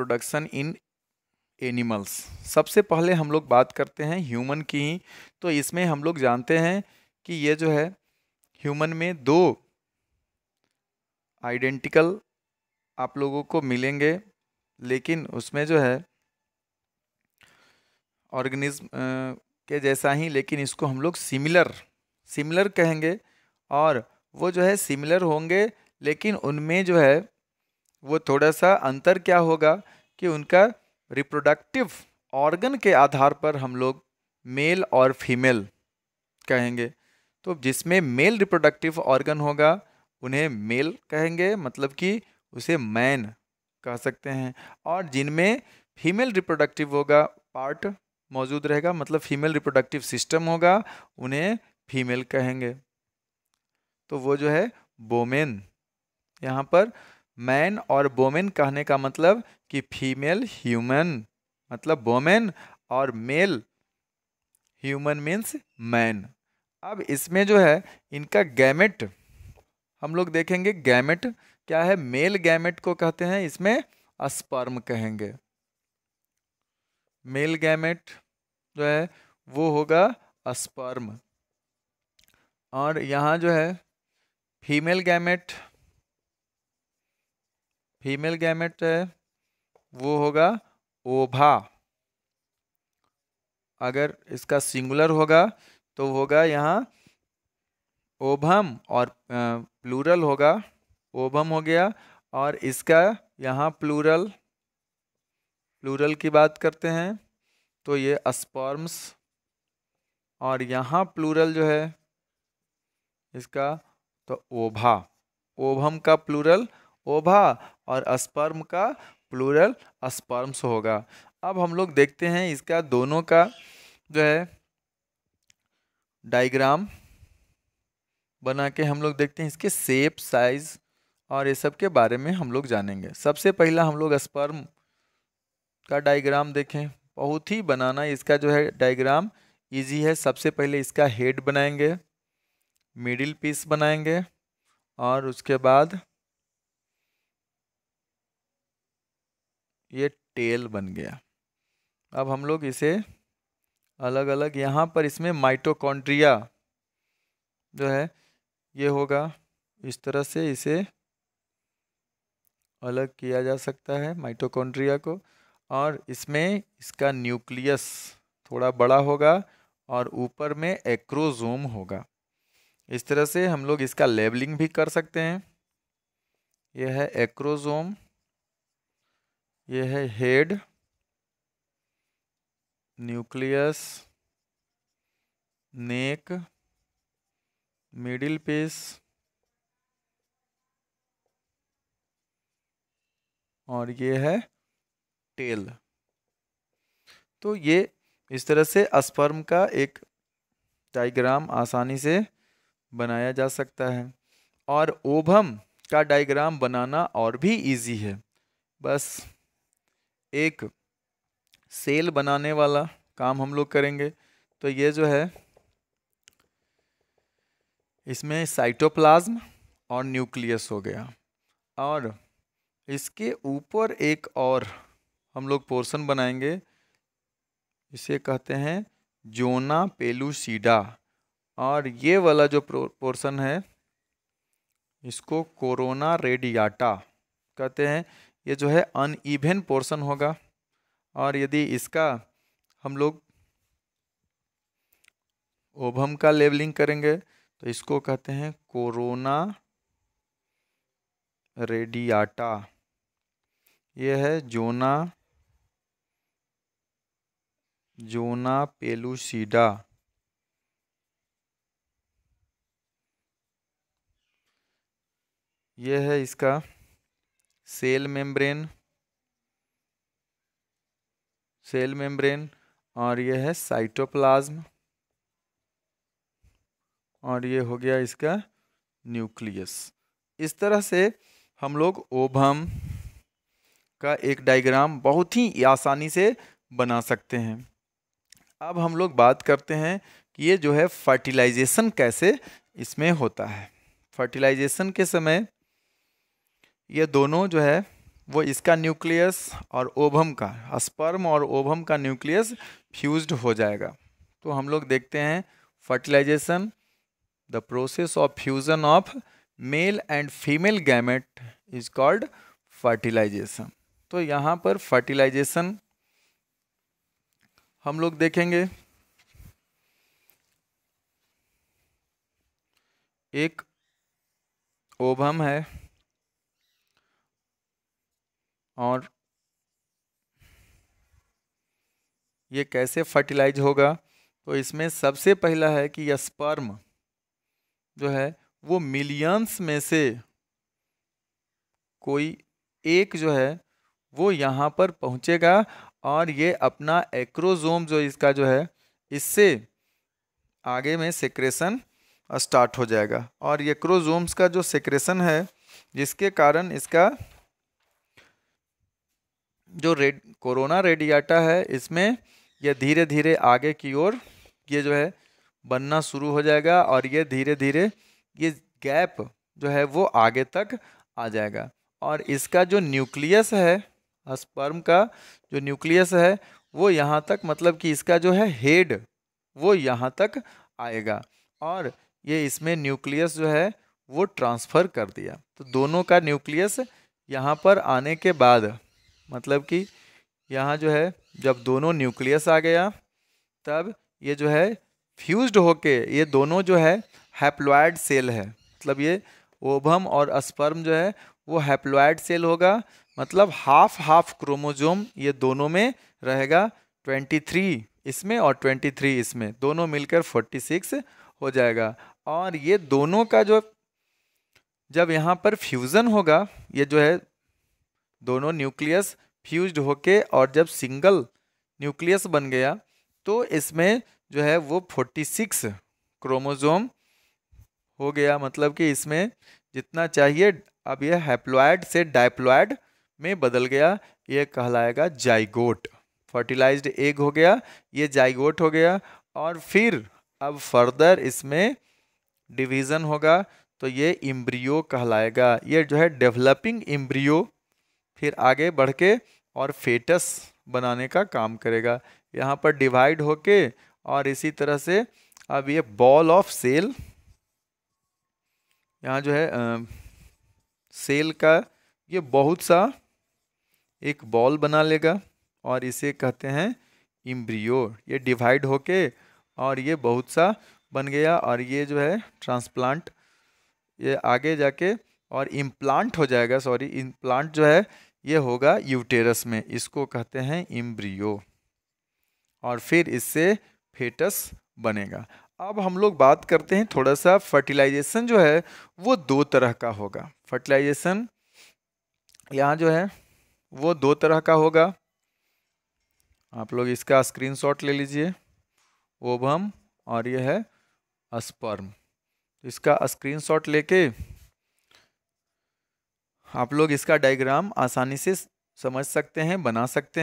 Reproduction in animals. सबसे पहले हम लोग बात करते हैं ह्यूमन की ही। तो इसमें हम लोग जानते हैं कि ये जो है ह्यूमन में दो आइडेंटिकल आप लोगों को मिलेंगे, लेकिन उसमें जो है ऑर्गेनिज्म के जैसा ही, लेकिन इसको हम लोग सिमिलर कहेंगे। और वो जो है सिमिलर होंगे, लेकिन उनमें जो है वो थोड़ा सा अंतर क्या होगा कि उनका रिप्रोडक्टिव ऑर्गन के आधार पर हम लोग मेल और फीमेल कहेंगे। तो जिसमें मेल रिप्रोडक्टिव ऑर्गन होगा उन्हें मेल कहेंगे, मतलब कि उसे मैन कह सकते हैं। और जिनमें फीमेल रिप्रोडक्टिव होगा पार्ट मौजूद रहेगा, मतलब फीमेल रिप्रोडक्टिव सिस्टम होगा, उन्हें फीमेल कहेंगे। तो वो जो है वोमेन। यहाँ पर मैन और वोमेन कहने का मतलब कि फीमेल ह्यूमन मतलब वोमेन और मेल ह्यूमन मीन्स मैन। अब इसमें जो है इनका गैमेट हम लोग देखेंगे। गैमेट क्या है? मेल गैमेट को कहते हैं इसमें स्पर्म कहेंगे। मेल गैमेट जो है वो होगा स्पर्म। और यहाँ जो है फीमेल गैमेट है वो होगा ओभा। अगर इसका सिंगुलर होगा तो होगा यहाँ ओभम, और प्लूरल होगा ओभम हो गया। और इसका यहाँ प्लूरल की बात करते हैं तो ये स्पर्म्स। और यहाँ प्लूरल जो है इसका तो ओभा। ओभम का प्लूरल ओभा और स्पर्म का प्लूरल स्पर्म्स होगा। अब हम लोग देखते हैं इसका दोनों का जो है डायग्राम बना के हम लोग देखते हैं इसके शेप, साइज और ये सब के बारे में हम लोग जानेंगे। सबसे पहला हम लोग स्पर्म का डायग्राम देखें। बहुत ही बनाना इसका जो है डायग्राम इजी है। सबसे पहले इसका हेड बनाएंगे, मिडिल पीस बनाएंगे और उसके बाद ये टेल बन गया। अब हम लोग इसे अलग अलग, यहाँ पर इसमें माइटोकॉन्ड्रिया जो है ये होगा, इस तरह से इसे अलग किया जा सकता है माइटोकॉन्ड्रिया को। और इसमें इसका न्यूक्लियस थोड़ा बड़ा होगा और ऊपर में एक्रोसोम होगा। इस तरह से हम लोग इसका लेबलिंग भी कर सकते हैं। यह है एक्रोसोम, यह है हेड, न्यूक्लियस, नेक, मिडिल पीस और ये है टेल। तो ये इस तरह से स्पर्म का एक डायग्राम आसानी से बनाया जा सकता है। और ओवम का डायग्राम बनाना और भी इजी है। बस एक सेल बनाने वाला काम हम लोग करेंगे। तो ये जो है इसमें साइटोप्लाज्म और न्यूक्लियस हो गया, और इसके ऊपर एक और हम लोग पोर्शन बनाएंगे, इसे कहते हैं जोना पेलुसिडा। और ये वाला जो पोर्शन है इसको कोरोना रेडियाटा कहते हैं। ये जो है अनइवन पोर्शन होगा। और यदि इसका हम लोग ओवम का लेबलिंग करेंगे तो इसको कहते हैं कोरोना रेडियाटा। ये है जोना पेलुसिडा। ये है इसका सेल मेम्ब्रेन और ये है साइटोप्लाज्म और ये हो गया इसका न्यूक्लियस। इस तरह से हम लोग ओवम का एक डायग्राम बहुत ही आसानी से बना सकते हैं। अब हम लोग बात करते हैं कि ये जो है फर्टिलाइजेशन कैसे इसमें होता है। फर्टिलाइजेशन के समय ये दोनों जो है वो इसका न्यूक्लियस और ओवम का, स्पर्म और ओवम का न्यूक्लियस फ्यूज्ड हो जाएगा। तो हम लोग देखते हैं fertilisation, the process of fusion of male and female gamete is called fertilisation. तो यहाँ पर फर्टिलाइजेशन हम लोग देखेंगे, एक ओवम है और ये कैसे फर्टिलाइज होगा, तो इसमें सबसे पहला है कि यह स्पर्म जो है वो मिलियंस में से कोई एक जो है वो यहाँ पर पहुँचेगा और ये अपना एक्रोजोम जो इसका जो है इससे आगे में सेक्रेशन स्टार्ट हो जाएगा। और ये एक्रोजोम्स का जो सेक्रेशन है जिसके कारण इसका जो कोरोना रेडियाटा है इसमें ये धीरे धीरे आगे की ओर ये जो है बनना शुरू हो जाएगा और ये धीरे धीरे ये गैप जो है वो आगे तक आ जाएगा। और इसका जो न्यूक्लियस है, स्पर्म का जो न्यूक्लियस है वो यहाँ तक, मतलब कि इसका जो है हेड वो यहाँ तक आएगा और ये इसमें न्यूक्लियस जो है वो ट्रांसफ़र कर दिया। तो दोनों का न्यूक्लियस यहाँ पर आने के बाद, मतलब कि यहाँ जो है जब दोनों न्यूक्लियस आ गया तब ये जो है फ्यूज्ड होके ये दोनों जो है हैप्लॉयड सेल है, मतलब ये ओवम और स्पर्म जो है वो हैप्लॉयड सेल होगा, मतलब हाफ हाफ क्रोमोजोम ये दोनों में रहेगा, 23 इसमें और 23 इसमें, दोनों मिलकर 46 हो जाएगा। और ये दोनों का जो जब यहाँ पर फ्यूज़न होगा, ये जो है दोनों न्यूक्लियस फ्यूज्ड होके और जब सिंगल न्यूक्लियस बन गया तो इसमें जो है वो 46 क्रोमोसोम हो गया, मतलब कि इसमें जितना चाहिए अब ये हैप्लॉयड से डायप्लॉयड में बदल गया, ये कहलाएगा जाइगोट। फर्टिलाइज्ड एग हो गया, ये जाइगोट हो गया। और फिर अब फर्दर इसमें डिवीज़न होगा तो ये इम्ब्रियो कहलाएगा, ये जो है डेवलपिंग इम्ब्रियो फिर आगे बढ़ के और फेटस बनाने का काम करेगा, यहाँ पर डिवाइड होके। और इसी तरह से अब ये बॉल ऑफ सेल, यहाँ जो है सेल का ये बहुत सा एक बॉल बना लेगा और इसे कहते हैं इम्ब्रियो। ये डिवाइड होके और ये बहुत सा बन गया और ये जो है ट्रांसप्लांट ये आगे जाके और इम्प्लांट हो जाएगा, सॉरी इम्प्लांट जो है ये होगा यूटेरस में, इसको कहते हैं इम्ब्रियो। और फिर इससे फेटस बनेगा। अब हम लोग बात करते हैं थोड़ा सा, फर्टिलाइजेशन जो है वो दो तरह का होगा। फर्टिलाइजेशन यहाँ जो है वो दो तरह का होगा, आप लोग इसका स्क्रीनशॉट ले लीजिए, ओवम और ये है स्पर्म। इसका स्क्रीनशॉट लेके आप लोग इसका डायग्राम आसानी से समझ सकते हैं, बना सकते हैं।